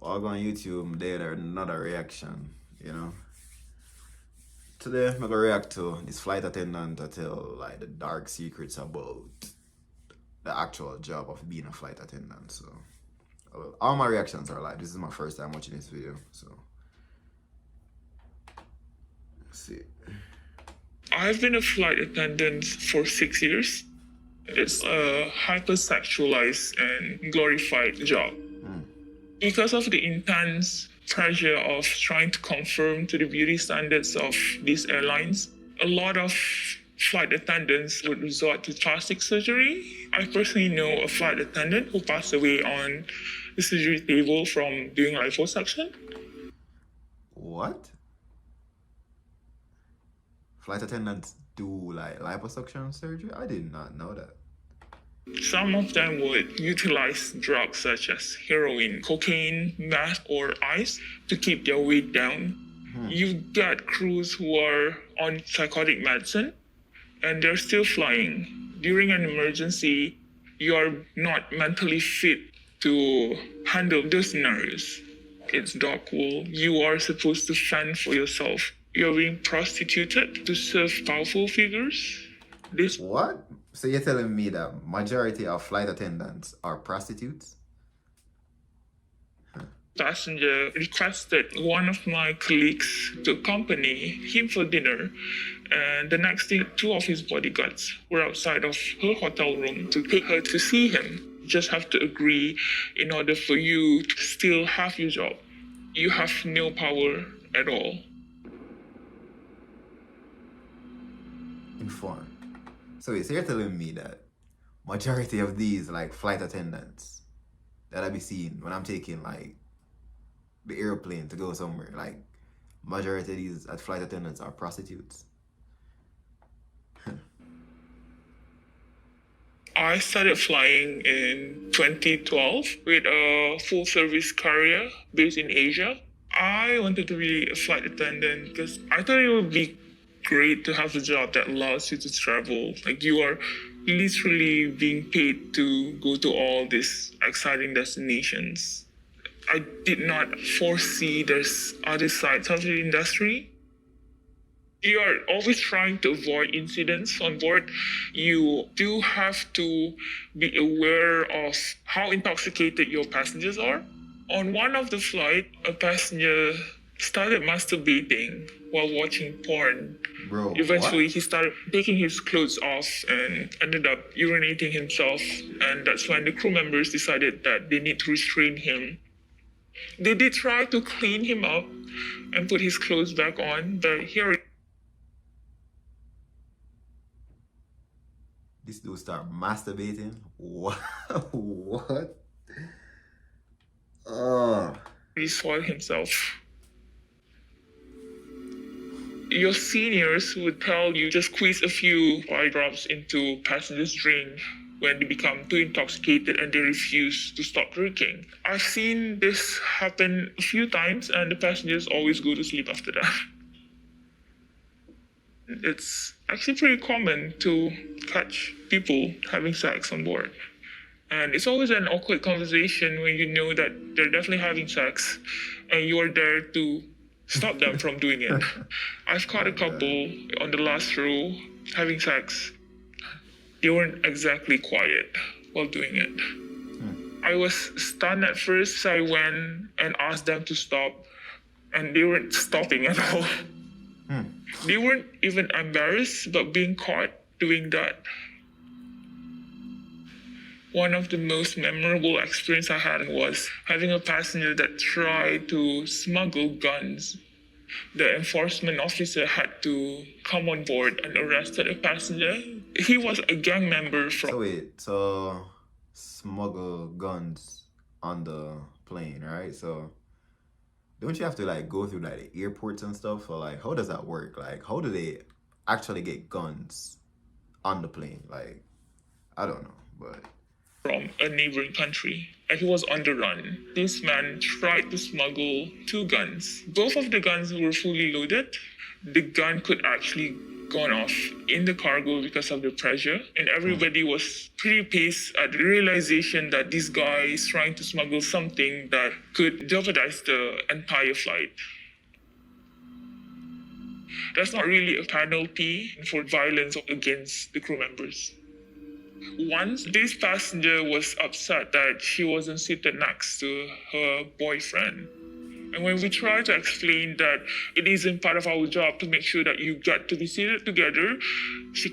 I'll go on YouTube, there another reaction, you know. Today, I'm gonna react to this flight attendant to tell like the dark secrets about the actual job of being a flight attendant. So, all my reactions are like, this is my first time watching this video, so let's see. I've been a flight attendant for 6 years. It's a hypersexualized and glorified job. Because of the intense pressure of trying to conform to the beauty standards of these airlines, a lot of flight attendants would resort to plastic surgery. I personally know a flight attendant who passed away on the surgery table from doing liposuction. What? Flight attendants do like liposuction surgery? I did not know that. Some of them would utilize drugs such as heroin, cocaine, meth, or ice to keep their weight down. You've got crews who are on psychotic medicine and they're still flying. During an emergency, you're not mentally fit to handle those scenarios. It's dog wool. You are supposed to fend for yourself. You're being prostituted to serve powerful figures. This What? So you're telling me that majority of flight attendants are prostitutes? passenger requested one of my colleagues to accompany him for dinner. And the next day, two of his bodyguards were outside of her hotel room to take her to see him. You just have to agree in order for you to still have your job. You have no power at all. Informed. So you're telling me that majority of these like flight attendants that I be seeing when I'm taking like the airplane to go somewhere, like majority of these flight attendants are prostitutes? I started flying in 2012 with a full service carrier based in Asia. I wanted to be a flight attendant because I thought it would be great to have a job that allows you to travel. Like you are literally being paid to go to all these exciting destinations. I did not foresee there's other sides of the industry. You are always trying to avoid incidents on board. You do have to be aware of how intoxicated your passengers are. On one of the flight, a passenger started masturbating while watching porn. Bro, Eventually, what? he started taking his clothes off and ended up urinating himself. And that's when the crew members decided that they need to restrain him. They did try to clean him up and put his clothes back on, but here This dude start masturbating? What? What? he saw himself. Your seniors would tell you just squeeze a few eye drops into passengers' drink when they become too intoxicated and they refuse to stop drinking. I've seen this happen a few times and the passengers always go to sleep after that. It's actually pretty common to catch people having sex on board. And it's always an awkward conversation when you know that they're definitely having sex and you're there to stop them from doing it. I've caught a couple on the last row having sex. They weren't exactly quiet while doing it. I was stunned at first, so I went and asked them to stop, and they weren't stopping at all. They weren't even embarrassed about being caught doing that. One of the most memorable experiences I had was having a passenger that tried to smuggle guns. The enforcement officer had to come on board and arrested a passenger. He was a gang member from... So wait, so smuggle guns on the plane, right? So don't you have to like go through like the airports and stuff? Or like, how does that work? Like, how do they actually get guns on the plane? Like, I don't know, but... from a neighboring country, and he was on the run. This man tried to smuggle 2 guns. Both of the guns were fully loaded. The gun could actually gone off in the cargo because of the pressure, and everybody was pretty pissed at the realization that this guy is trying to smuggle something that could jeopardize the entire flight. That's not really a penalty for violence against the crew members. Once this passenger was upset that she wasn't seated next to her boyfriend. And when we try to explain that it isn't part of our job to make sure that you get to be seated together, she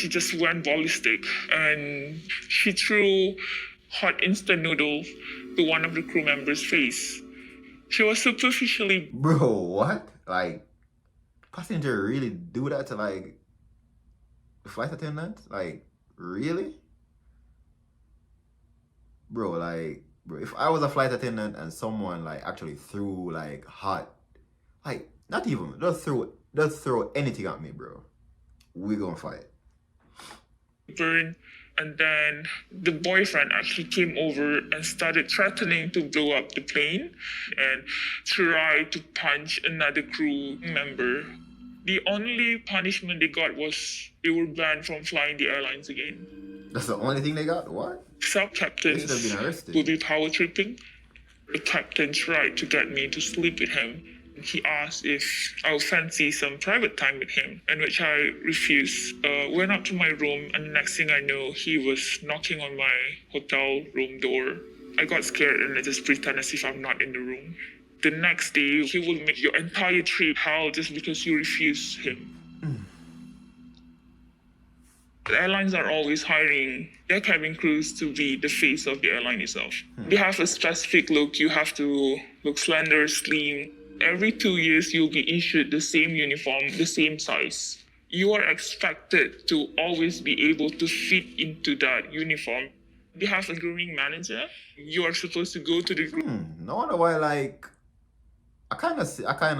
just went ballistic and she threw hot instant noodles to one of the crew members' face. She was superficially... Bro, what? Like, passenger really do that to like the flight attendant? Like, really? Bro, if I was a flight attendant and someone like actually threw like hot, like not even just throw anything at me, bro, we gonna fight. Burn, and then the boyfriend actually came over and started threatening to blow up the plane and try to punch another crew member. The only punishment they got was they were banned from flying the airlines again. That's the only thing they got? What? Sub-captains They should have been arrested. will be power tripping. The captain tried to get me to sleep with him. He asked if I would fancy some private time with him, in which I refused. Went up to my room, and the next thing I know, he was knocking on my hotel room door. I got scared and I just pretend as if I'm not in the room. The next day, he will make your entire trip hell just because you refuse him. The airlines are always hiring their cabin crews to be the face of the airline itself. They have a specific look. You have to look slender, slim. Every 2 years, you'll be issued the same uniform, the same size. You are expected to always be able to fit into that uniform. They have a grooming manager. You are supposed to go to the No wonder why, like, I kind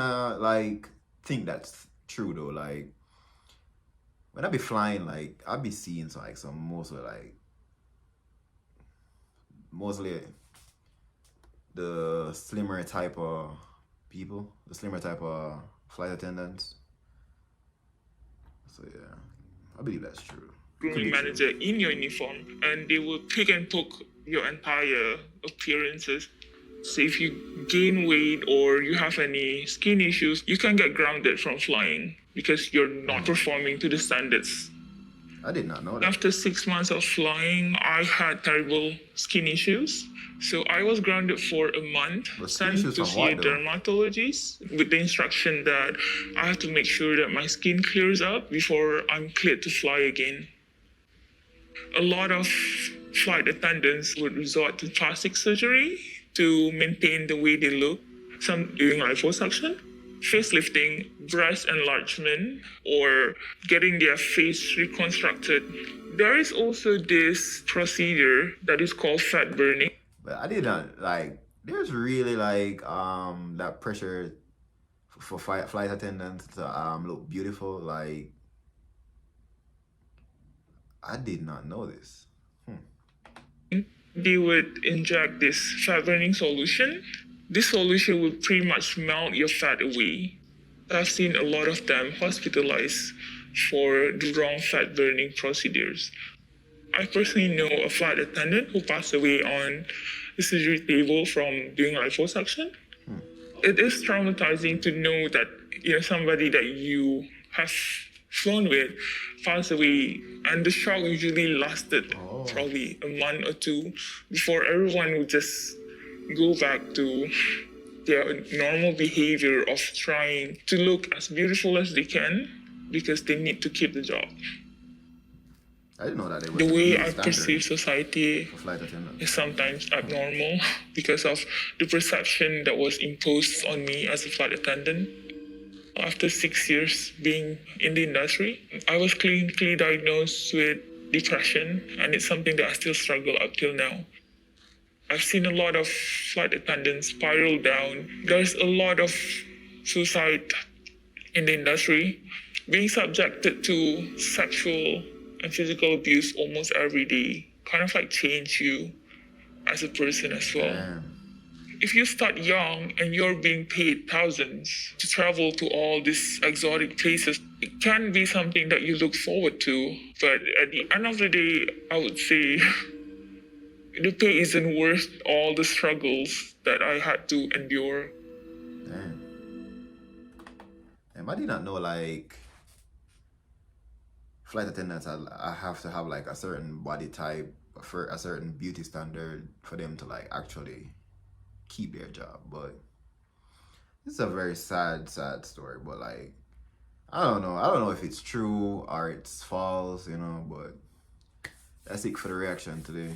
of like think that's true though. Like, when I be flying, like, I be seeing mostly the slimmer type of people, the slimmer type of flight attendants. So yeah, I believe that's true. grooming manager in your uniform, and they will pick and poke your entire appearances. So if you gain weight or you have any skin issues, you can get grounded from flying because you're not performing to the standards. I did not know that. After 6 months of flying, I had terrible skin issues. So I was grounded for a month, sent to see a dermatologist with the instruction that I have to make sure that my skin clears up before I'm cleared to fly again. A lot of flight attendants would resort to plastic surgery to maintain the way they look. Some doing liposuction, facelifting, breast enlargement, or getting their face reconstructed. There is also this procedure that is called fat burning. But I did not like. There's really like that pressure for flight attendants to look beautiful. Like, I did not know this. They would inject this fat burning solution. This solution would pretty much melt your fat away. I've seen a lot of them hospitalized for the wrong fat burning procedures. I personally know a flight attendant who passed away on the surgery table from doing liposuction. It is traumatizing to know that somebody that you have flown with passed away, and the shock usually lasted probably a month or two before everyone would just go back to their normal behavior of trying to look as beautiful as they can because they need to keep the job. I didn't know that. The way I perceive society flight attendant is sometimes abnormal because of the perception that was imposed on me as a flight attendant. After 6 years being in the industry, I was clinically diagnosed with depression, and it's something that I still struggle up till now. I've seen a lot of flight attendants spiral down. There's a lot of suicide in the industry. Being subjected to sexual and physical abuse almost every day kind of like change you as a person as well. if you start young and you're being paid thousands to travel to all these exotic places, it can be something that you look forward to. But at the end of the day, I would say the pay isn't worth all the struggles that I had to endure. Damn. I did not know like flight attendants. I have to have like a certain body type for a certain beauty standard for them to like actually keep their job. But it's a very sad story. But like I don't know if it's true or it's false, you know. But that's it for the reaction today.